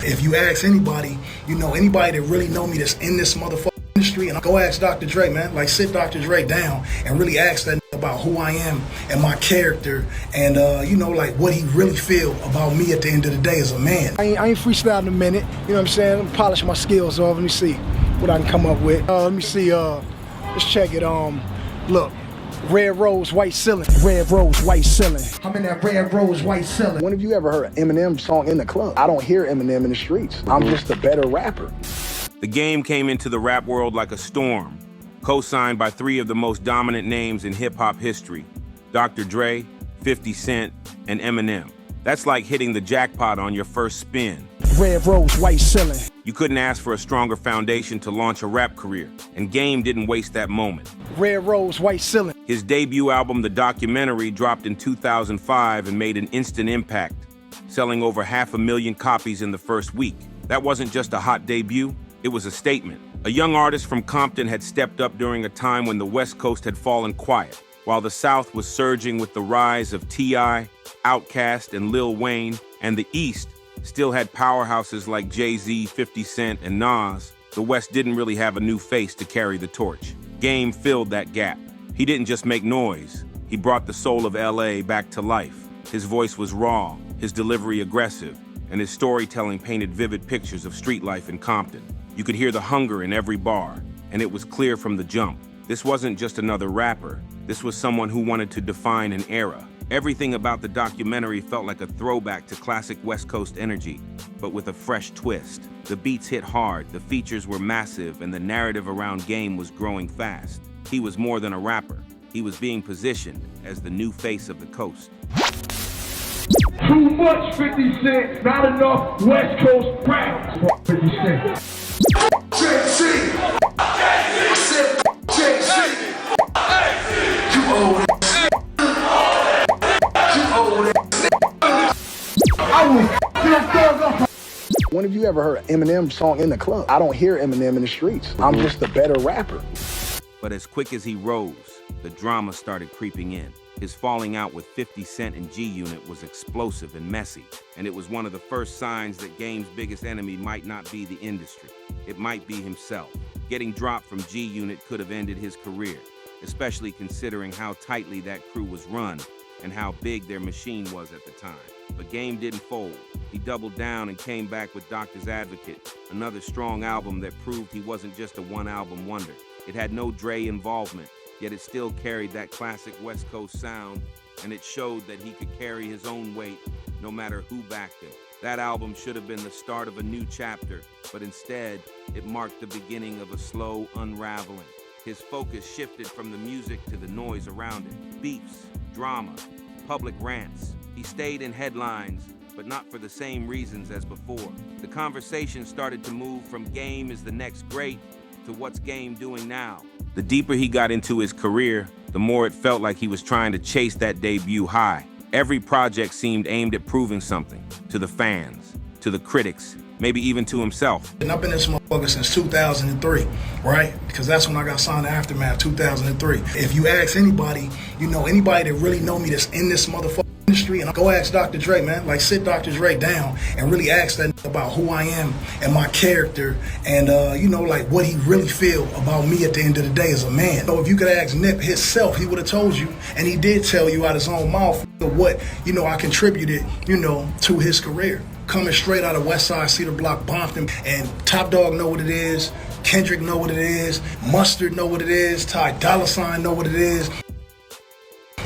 If you ask anybody, anybody that really know me that's in this motherfucking industry, and go ask Dr. Dre, man. Like, sit Dr. Dre down and really ask that about who I am and my character and, like what he really feel about me at the end of the day as a man. I ain't freestyling a minute, you know what I'm saying? I'm polish my skills off. Let me see what I can come up with. Let me see, let's check it. Look. Red rose, white ceiling. Red rose, white ceiling. I'm in that red rose, white ceiling. When have you ever heard an Eminem song in the club? I don't hear Eminem in the streets. I'm just a better rapper. The Game came into the rap world like a storm, co-signed by three of the most dominant names in hip-hop history, Dr. Dre, 50 Cent, and Eminem. That's like hitting the jackpot on your first spin. Red rose, white ceiling. You couldn't ask for a stronger foundation to launch a rap career, and Game didn't waste that moment. Red rose, white ceiling. His debut album, The Documentary, dropped in 2005 and made an instant impact, selling over 500,000 copies in the first week. That wasn't just a hot debut, it was a statement. A young artist from Compton had stepped up during a time when the West Coast had fallen quiet, while the South was surging with the rise of T.I., Outkast, and Lil Wayne, and the East still had powerhouses like Jay-Z, 50 Cent, and Nas. The West didn't really have a new face to carry the torch. Game filled that gap. He didn't just make noise, he brought the soul of LA back to life. His voice was raw, his delivery aggressive, and his storytelling painted vivid pictures of street life in Compton. You could hear the hunger in every bar, and it was clear from the jump. This wasn't just another rapper, this was someone who wanted to define an era. Everything about the documentary felt like a throwback to classic West Coast energy, but with a fresh twist. The beats hit hard, the features were massive, and the narrative around Game was growing fast. He was more than a rapper. He was being positioned as the new face of the coast. Too much 50 Cent, not enough West Coast rap. 50 Cent. JC! I said JC! You old When have you ever heard an Eminem song in the club? I don't hear Eminem in the streets. I'm just a better rapper. But as quick as he rose, the drama started creeping in. His falling out with 50 Cent and G-Unit was explosive and messy, and it was one of the first signs that Game's biggest enemy might not be the industry. It might be himself. Getting dropped from G-Unit could have ended his career, especially considering how tightly that crew was run and how big their machine was at the time. But Game didn't fold. He doubled down and came back with Doctor's Advocate, another strong album that proved he wasn't just a one-album wonder. It had no Dre involvement, yet it still carried that classic West Coast sound, and it showed that he could carry his own weight no matter who backed him. That album should have been the start of a new chapter, but instead, it marked the beginning of a slow unraveling. His focus shifted from the music to the noise around it. Beefs, drama, public rants. He stayed in headlines, but not for the same reasons as before. The conversation started to move from Game is the next great to what's Game doing now. The deeper he got into his career, the more it felt like he was trying to chase that debut high. Every project seemed aimed at proving something to the fans, to the critics, maybe even to himself. And I've been in this motherfucker since 2003, right? Because that's when I got signed to Aftermath, 2003. If you ask anybody, anybody that really know me that's in this motherfucker industry, and go ask Dr. Dre, man. Like, sit Dr. Dre down and really ask that about who I am and my character and, like what he really feel about me at the end of the day as a man. So if you could ask Nip himself, he would have told you, and he did tell you out his own mouth what, I contributed, to his career. Coming straight out of West Side, Cedar Block, Bompton, and Top Dog know what it is, Kendrick know what it is, Mustard know what it is, Ty Dolla $ign know what it is,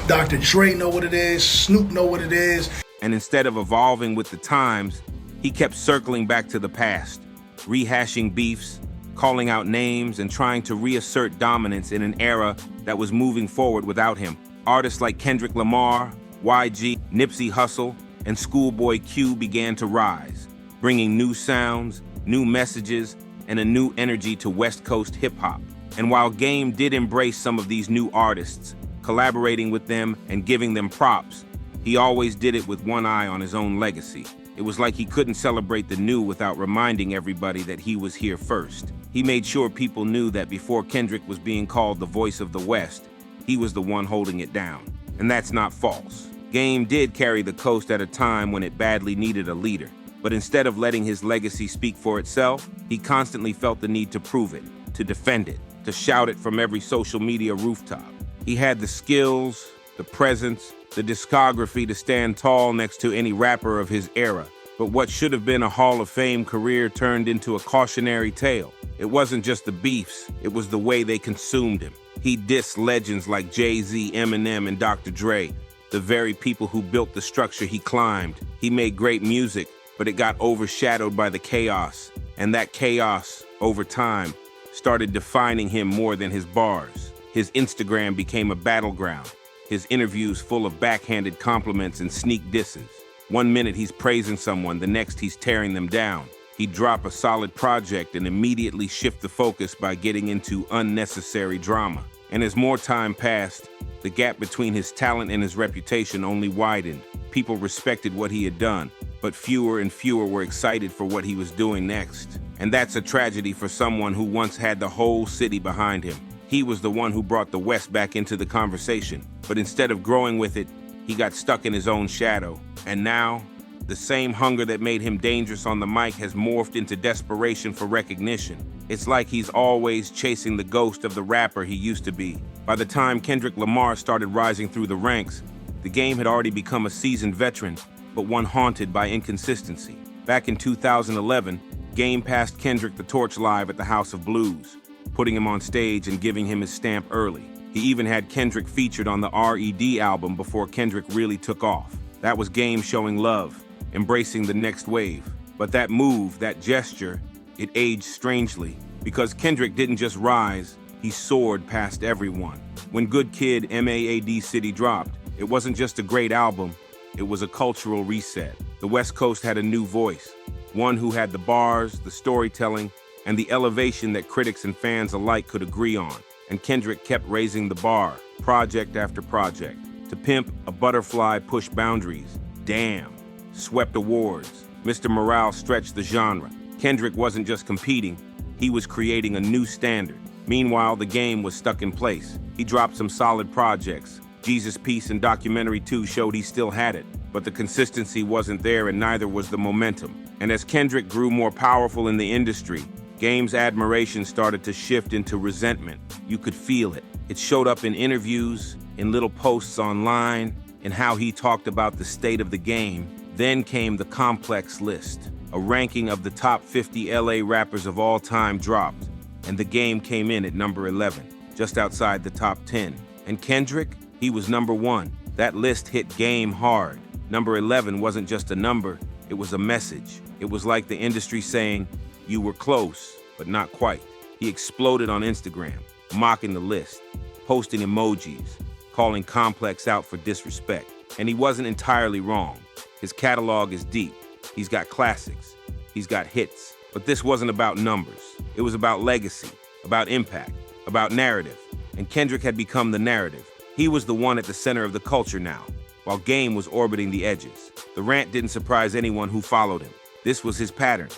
Dr. Dre know what it is, Snoop know what it is. And instead of evolving with the times, he kept circling back to the past, rehashing beefs, calling out names, and trying to reassert dominance in an era that was moving forward without him. Artists like Kendrick Lamar, YG, Nipsey Hussle, and Schoolboy Q began to rise, bringing new sounds, new messages, and a new energy to West Coast hip-hop. And while Game did embrace some of these new artists, collaborating with them and giving them props, he always did it with one eye on his own legacy. It was like he couldn't celebrate the new without reminding everybody that he was here first. He made sure people knew that before Kendrick was being called the voice of the West, he was the one holding it down. And that's not false. Game did carry the coast at a time when it badly needed a leader. But instead of letting his legacy speak for itself, he constantly felt the need to prove it, to defend it, to shout it from every social media rooftop. He had the skills, the presence, the discography to stand tall next to any rapper of his era. But what should have been a Hall of Fame career turned into a cautionary tale. It wasn't just the beefs, it was the way they consumed him. He dissed legends like Jay-Z, Eminem, and Dr. Dre, the very people who built the structure he climbed. He made great music, but it got overshadowed by the chaos. And that chaos, over time, started defining him more than his bars. His Instagram became a battleground. His interviews full of backhanded compliments and sneak disses. One minute he's praising someone, the next he's tearing them down. He'd drop a solid project and immediately shift the focus by getting into unnecessary drama. And as more time passed, the gap between his talent and his reputation only widened. People respected what he had done, but fewer and fewer were excited for what he was doing next. And that's a tragedy for someone who once had the whole city behind him. He was the one who brought the West back into the conversation, but instead of growing with it, he got stuck in his own shadow. And now, the same hunger that made him dangerous on the mic has morphed into desperation for recognition. It's like he's always chasing the ghost of the rapper he used to be. By the time Kendrick Lamar started rising through the ranks, the game had already become a seasoned veteran, but one haunted by inconsistency. Back in 2011, Game passed Kendrick the torch live at the House of Blues, putting him on stage and giving him his stamp early. He even had Kendrick featured on the R.E.D. album before Kendrick really took off. That was Game showing love, embracing the next wave. But that move, that gesture, it aged strangely, because Kendrick didn't just rise, he soared past everyone. When Good Kid, M.A.A.D. City dropped, it wasn't just a great album, it was a cultural reset. The West Coast had a new voice, one who had the bars, the storytelling, and the elevation that critics and fans alike could agree on. And Kendrick kept raising the bar, project after project. To Pimp, A Butterfly pushed boundaries. Damn, swept awards. Mr. Morale stretched the genre. Kendrick wasn't just competing, he was creating a new standard. Meanwhile, the game was stuck in place. He dropped some solid projects. Jesus Piece and Documentary 2 showed he still had it, but the consistency wasn't there and neither was the momentum. And as Kendrick grew more powerful in the industry, Game's admiration started to shift into resentment. You could feel it. It showed up in interviews, in little posts online, in how he talked about the state of the game. Then came the complex list. A ranking of the top 50 LA rappers of all time dropped, and the Game came in at number 11, just outside the top 10. And Kendrick, he was number 1. That list hit Game hard. Number 11 wasn't just a number, it was a message. It was like the industry saying, you were close, but not quite. He exploded on Instagram, mocking the list, posting emojis, calling Complex out for disrespect. And he wasn't entirely wrong. His catalog is deep. He's got classics. He's got hits. But this wasn't about numbers. It was about legacy, about impact, about narrative. And Kendrick had become the narrative. He was the one at the center of the culture now, while Game was orbiting the edges. The rant didn't surprise anyone who followed him. This was his pattern.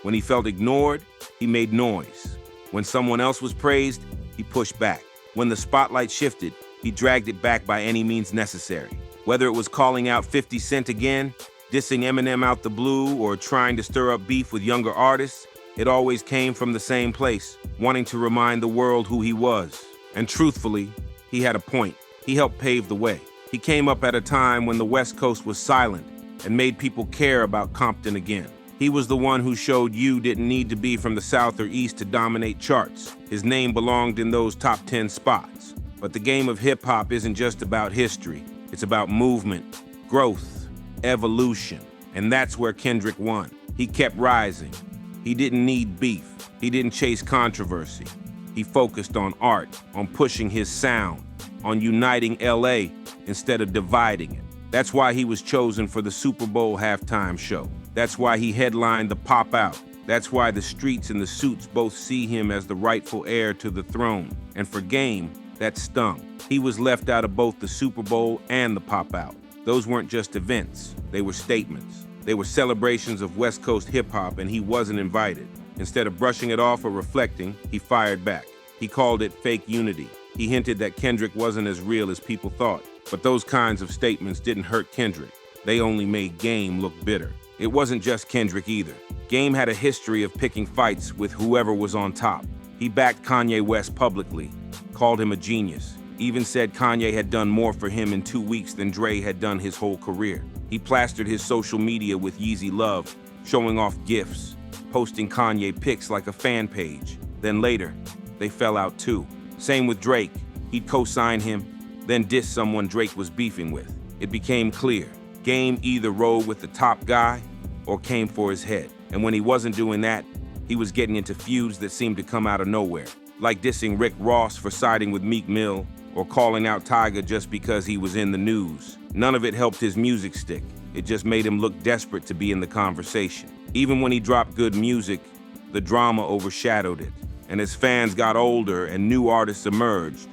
When he felt ignored, he made noise. When someone else was praised, he pushed back. When the spotlight shifted, he dragged it back by any means necessary. Whether it was calling out 50 Cent again, dissing Eminem out the blue, or trying to stir up beef with younger artists, it always came from the same place, wanting to remind the world who he was. And truthfully, he had a point. He helped pave the way. He came up at a time when the West Coast was silent and made people care about Compton again. He was the one who showed you didn't need to be from the South or East to dominate charts. His name belonged in those top 10 spots. But the game of hip-hop isn't just about history. It's about movement, growth, evolution. And that's where Kendrick won. He kept rising. He didn't need beef. He didn't chase controversy. He focused on art, on pushing his sound, on uniting LA instead of dividing it. That's why he was chosen for the Super Bowl halftime show. That's why he headlined the Pop Out. That's why the streets and the suits both see him as the rightful heir to the throne. And for Game, that stung. He was left out of both the Super Bowl and the Pop Out. Those weren't just events, they were statements. They were celebrations of West Coast hip-hop, and he wasn't invited. Instead of brushing it off or reflecting, he fired back. He called it fake unity. He hinted that Kendrick wasn't as real as people thought. But those kinds of statements didn't hurt Kendrick. They only made Game look bitter. It wasn't just Kendrick either. Game had a history of picking fights with whoever was on top. He backed Kanye West publicly, called him a genius, even said Kanye had done more for him in 2 weeks than Dre had done his whole career. He plastered his social media with Yeezy love, showing off gifts, posting Kanye pics like a fan page. Then later, they fell out too. Same with Drake. He'd co-sign him, then diss someone Drake was beefing with. It became clear. Game either rode with the top guy or came for his head. And when he wasn't doing that, he was getting into feuds that seemed to come out of nowhere, like dissing Rick Ross for siding with Meek Mill or calling out Tyga just because he was in the news. None of it helped his music stick. It just made him look desperate to be in the conversation. Even when he dropped good music, the drama overshadowed it. And as fans got older and new artists emerged,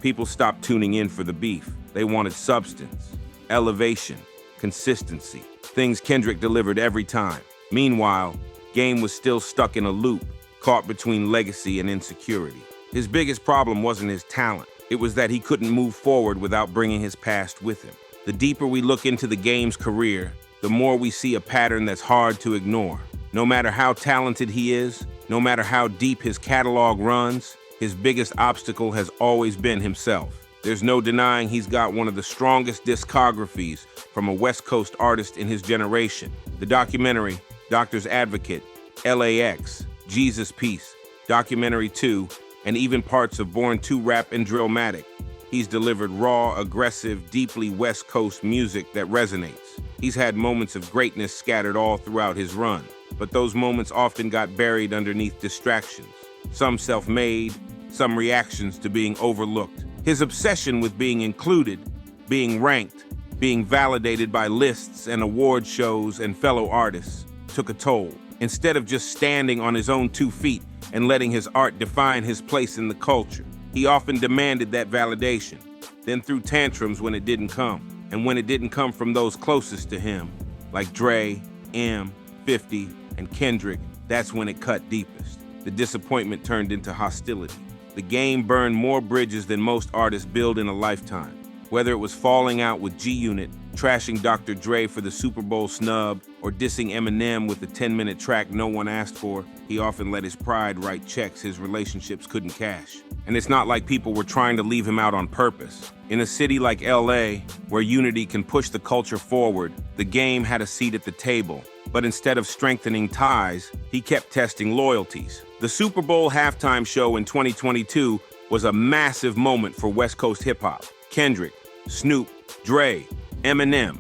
people stopped tuning in for the beef. They wanted substance, elevation, consistency, things Kendrick delivered every time. Meanwhile, Game was still stuck in a loop, caught between legacy and insecurity. His biggest problem wasn't his talent. It was that he couldn't move forward without bringing his past with him. The deeper we look into the Game's career, the more we see a pattern that's hard to ignore. No matter how talented he is, no matter how deep his catalog runs, his biggest obstacle has always been himself. There's no denying he's got one of the strongest discographies from a West Coast artist in his generation. The documentary, Doctor's Advocate, LAX, Jesus Peace, Documentary 2, and even parts of Born to Rap and Drillmatic. He's delivered raw, aggressive, deeply West Coast music that resonates. He's had moments of greatness scattered all throughout his run, but those moments often got buried underneath distractions. Some self-made, some reactions to being overlooked. His obsession with being included, being ranked, being validated by lists and award shows and fellow artists took a toll. Instead of just standing on his own 2 feet and letting his art define his place in the culture, he often demanded that validation, then threw tantrums when it didn't come. And when it didn't come from those closest to him, like Dre, M, 50, and Kendrick, that's when it cut deepest. The disappointment turned into hostility. The Game burned more bridges than most artists build in a lifetime. Whether it was falling out with G-Unit, trashing Dr. Dre for the Super Bowl snub, or dissing Eminem with a 10-minute track no one asked for, he often let his pride write checks his relationships couldn't cash. And it's not like people were trying to leave him out on purpose. In a city like LA, where unity can push the culture forward, the Game had a seat at the table. But instead of strengthening ties, he kept testing loyalties. The Super Bowl halftime show in 2022 was a massive moment for West Coast hip-hop. Kendrick, Snoop, Dre, Eminem,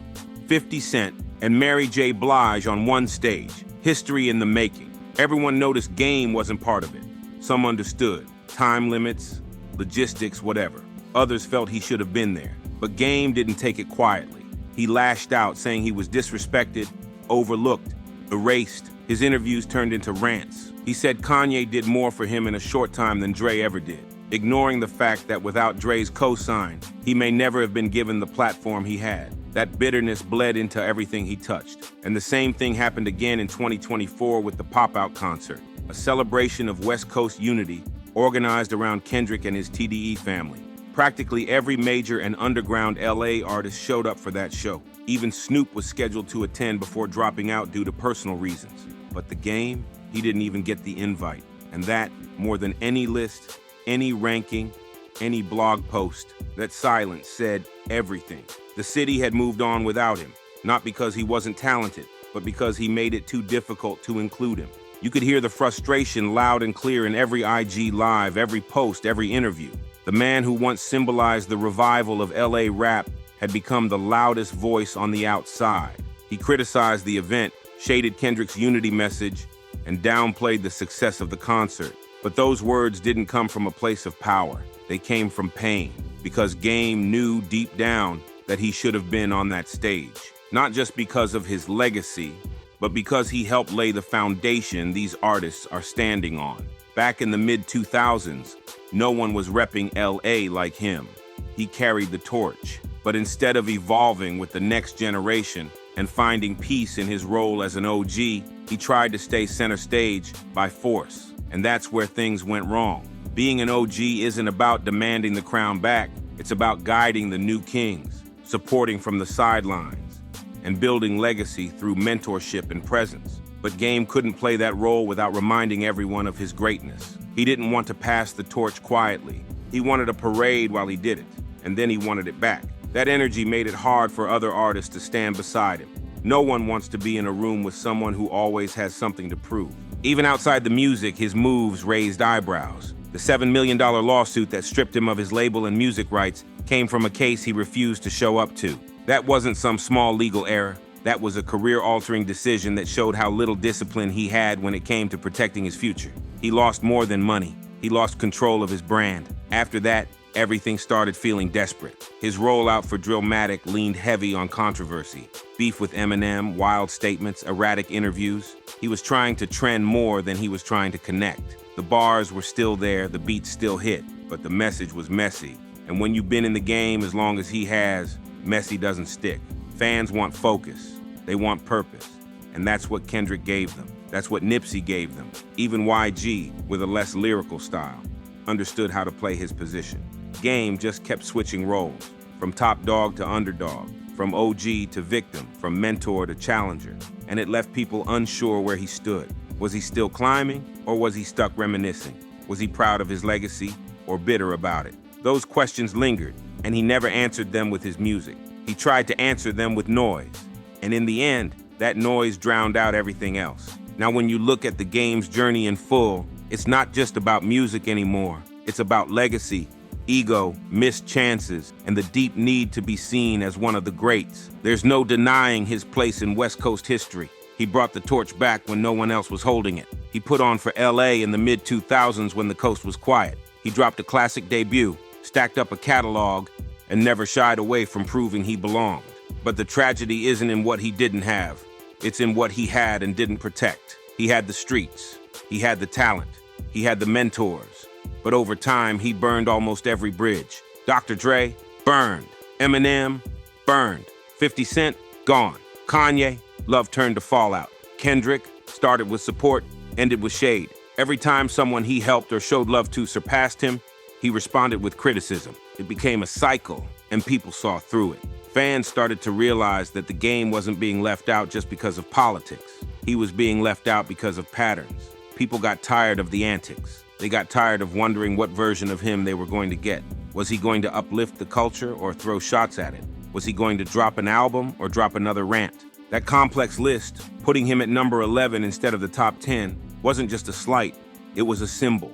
50 Cent, and Mary J. Blige on one stage. History in the making. Everyone noticed Game wasn't part of it. Some understood. Time limits, logistics, whatever. Others felt he should have been there. But Game didn't take it quietly. He lashed out, saying he was disrespected, overlooked, erased. His interviews turned into rants. He said Kanye did more for him in a short time than Dre ever did, ignoring the fact that without Dre's cosign, he may never have been given the platform he had. That bitterness bled into everything he touched. And the same thing happened again in 2024 with the Pop-Out concert, a celebration of West Coast unity organized around Kendrick and his TDE family. Practically every major and underground LA artist showed up for that show. Even Snoop was scheduled to attend before dropping out due to personal reasons. But the Game, he didn't even get the invite. And that, more than any list, any ranking, any blog post, that silence said everything. The city had moved on without him, not because he wasn't talented, but because he made it too difficult to include him. You could hear the frustration loud and clear in every IG live, every post, every interview. The man who once symbolized the revival of LA rap had become the loudest voice on the outside. He criticized the event, shaded Kendrick's unity message, and downplayed the success of the concert. But those words didn't come from a place of power. They came from pain, because Game knew deep down that he should have been on that stage. Not just because of his legacy, but because he helped lay the foundation these artists are standing on. Back in the mid-2000s, no one was repping LA like him. He carried the torch. But instead of evolving with the next generation and finding peace in his role as an OG, he tried to stay center stage by force. And that's where things went wrong. Being an OG isn't about demanding the crown back. It's about guiding the new kings, supporting from the sidelines, and building legacy through mentorship and presence. But Game couldn't play that role without reminding everyone of his greatness. He didn't want to pass the torch quietly. He wanted a parade while he did it, and then he wanted it back. That energy made it hard for other artists to stand beside him. No one wants to be in a room with someone who always has something to prove. Even outside the music, his moves raised eyebrows. The $7 million lawsuit that stripped him of his label and music rights came from a case he refused to show up to. That wasn't some small legal error. That was a career-altering decision that showed how little discipline he had when it came to protecting his future. He lost more than money. He lost control of his brand. After that, everything started feeling desperate. His rollout for Drillmatic leaned heavy on controversy. Beef with Eminem, wild statements, erratic interviews. He was trying to trend more than he was trying to connect. The bars were still there, the beats still hit, but the message was messy. And when you've been in the game as long as he has, messy doesn't stick. Fans want focus. They want purpose. And that's what Kendrick gave them. That's what Nipsey gave them. Even YG, with a less lyrical style, understood how to play his position. Game just kept switching roles, from top dog to underdog, from OG to victim, from mentor to challenger, and it left people unsure where he stood. Was he still climbing, or was he stuck reminiscing? Was he proud of his legacy, or bitter about it? Those questions lingered, and he never answered them with his music. He tried to answer them with noise, and in the end, that noise drowned out everything else. Now when you look at the Game's journey in full, it's not just about music anymore. It's about legacy, ego, missed chances, and the deep need to be seen as one of the greats. There's no denying his place in West Coast history. He brought the torch back when no one else was holding it. He put on for LA in the mid-2000s when the coast was quiet. He dropped a classic debut, stacked up a catalog, and never shied away from proving he belonged. But the tragedy isn't in what he didn't have. It's in what he had and didn't protect. He had the streets. He had the talent. He had the mentors. But over time, he burned almost every bridge. Dr. Dre, burned. Eminem, burned. 50 Cent, gone. Kanye, love turned to fallout. Kendrick started with support, ended with shade. Every time someone he helped or showed love to surpassed him, he responded with criticism. It became a cycle, and people saw through it. Fans started to realize that the Game wasn't being left out just because of politics. He was being left out because of patterns. People got tired of the antics. They got tired of wondering what version of him they were going to get. Was he going to uplift the culture or throw shots at it? Was he going to drop an album or drop another rant? That complex list, putting him at number 11 instead of the top 10, wasn't just a slight. It was a symbol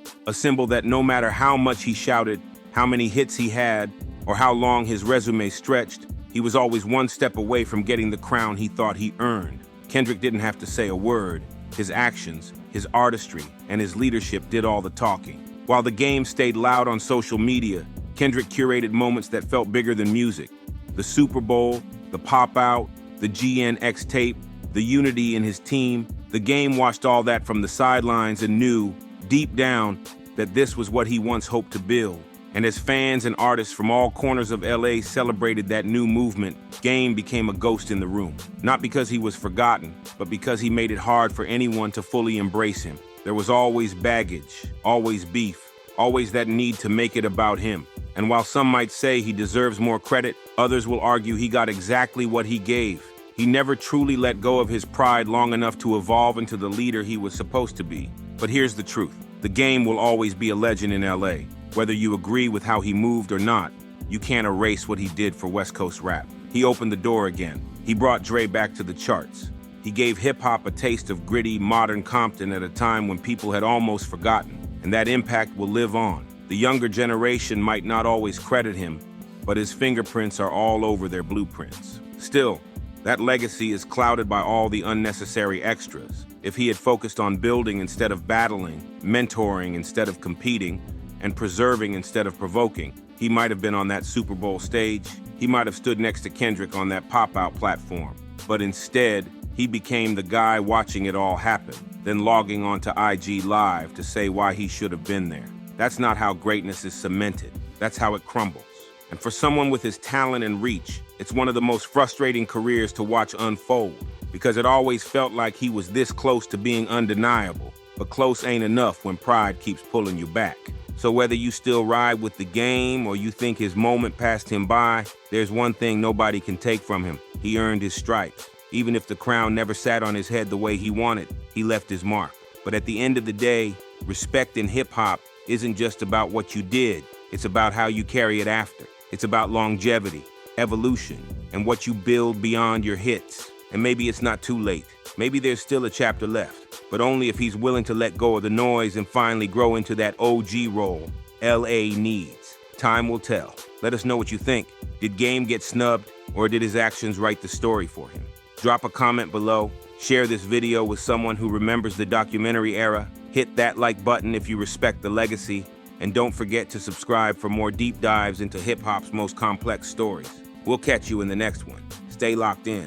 that no matter how much he shouted, how many hits he had, or how long his resume stretched, he was always one step away from getting the crown he thought he earned. Kendrick didn't have to say a word. His actions, his artistry, and his leadership did all the talking. While the Game stayed loud on social media, Kendrick curated moments that felt bigger than music. The Super Bowl, the pop-out, the GNX tape, the unity in his team. The Game watched all that from the sidelines and knew, deep down, that this was what he once hoped to build. And as fans and artists from all corners of LA celebrated that new movement, Game became a ghost in the room. Not because he was forgotten, but because he made it hard for anyone to fully embrace him. There was always baggage, always beef, always that need to make it about him. And while some might say he deserves more credit, others will argue he got exactly what he gave. He never truly let go of his pride long enough to evolve into the leader he was supposed to be. But here's the truth. The Game will always be a legend in LA. Whether you agree with how he moved or not, you can't erase what he did for West Coast rap. He opened the door again. He brought Dre back to the charts. He gave hip-hop a taste of gritty, modern Compton at a time when people had almost forgotten. And that impact will live on. The younger generation might not always credit him, but his fingerprints are all over their blueprints. Still, that legacy is clouded by all the unnecessary extras. If he had focused on building instead of battling, mentoring instead of competing, and preserving instead of provoking, he might have been on that Super Bowl stage. He might have stood next to Kendrick on that pop-out platform. But instead, he became the guy watching it all happen, then logging onto IG Live to say why he should have been there. That's not how greatness is cemented. That's how it crumbles. And for someone with his talent and reach, it's one of the most frustrating careers to watch unfold, because it always felt like he was this close to being undeniable. But close ain't enough when pride keeps pulling you back. So whether you still ride with the Game or you think his moment passed him by, there's one thing nobody can take from him. He earned his stripes. Even if the crown never sat on his head the way he wanted, he left his mark. But at the end of the day, respect in hip-hop isn't just about what you did. It's about how you carry it after. It's about longevity, evolution, and what you build beyond your hits. And maybe it's not too late. Maybe there's still a chapter left, but only if he's willing to let go of the noise and finally grow into that OG role LA needs. Time will tell. Let us know what you think. Did Game get snubbed, or did his actions write the story for him? Drop a comment below. Share this video with someone who remembers the documentary era. Hit that like button if you respect the legacy. And don't forget to subscribe for more deep dives into hip-hop's most complex stories. We'll catch you in the next one. Stay locked in.